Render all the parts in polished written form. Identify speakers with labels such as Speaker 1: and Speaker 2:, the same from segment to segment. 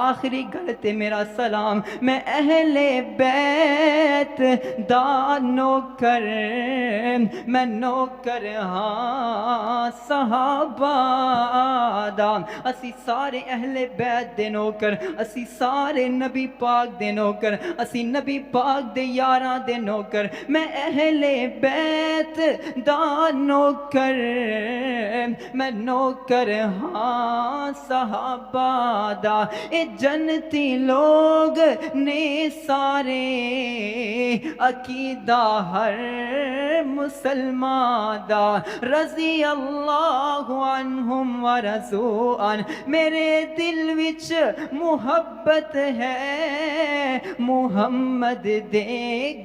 Speaker 1: आखिरी गल ते मेरा सलाम। मैं अहले बैत दा नौकर, मैं नौकर हाँ सहाबा दा। असी सारे अहले बैत दे नौकर, असी सारे नबी पाक दे नौकर, असी नबी पाक दे यारां दे नौकर। मैं अहले बैत दा नौकर, मैं नौकर हाँ सहाबा दा। ए जन्नती लोग ने सारे, अकीदा हर मुसलमान दा। रज़ी अल्लाहु अन्हुम व रज़ू अन। मेरे दिल विच मुहब्बत है मुहम्मद दे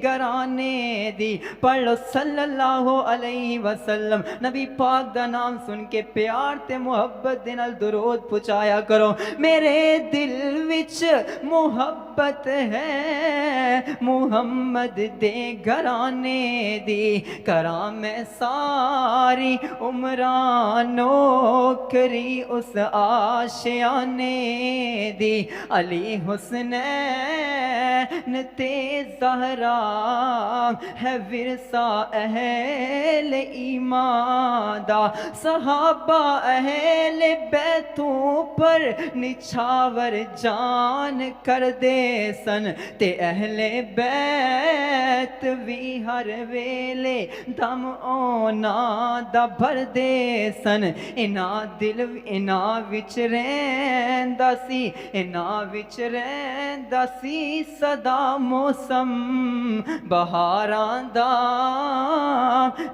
Speaker 1: घराने दी। पढ़ लो सल्लल्लाहु अलैहि वसल्लम। नबी पाक दा नाम सुन के प्यार ते मुहब्बत दे नाल दुरूद पहुंचाया करो। मेरे दिल विच मुहब्बत है मुहम्मद दे घराने दी। करा मैं सारी उम्रां नौकरी उस आशियाने दी। अली हुसनैन ते ज़हरा है विरसा अहले ईमान दा। सहाबा अहले बैतों पर निछावर जान कर दे सन, ते अहले बैत भी हर वेले दम ओना दा भर दे सन। इना दिल इना विच रहिंदा सी, इना विच रहिंदा सी सदा मौसम बहारां दा।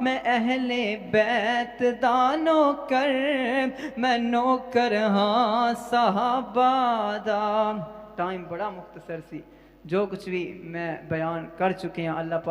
Speaker 1: मैं अहले बैत दा नौकर, मैं नौकर हाँ सहाबा दा। टाइम बड़ा मुख्तसर सी, जो कुछ भी मैं बयान कर चुके हैं अल्लाह पाक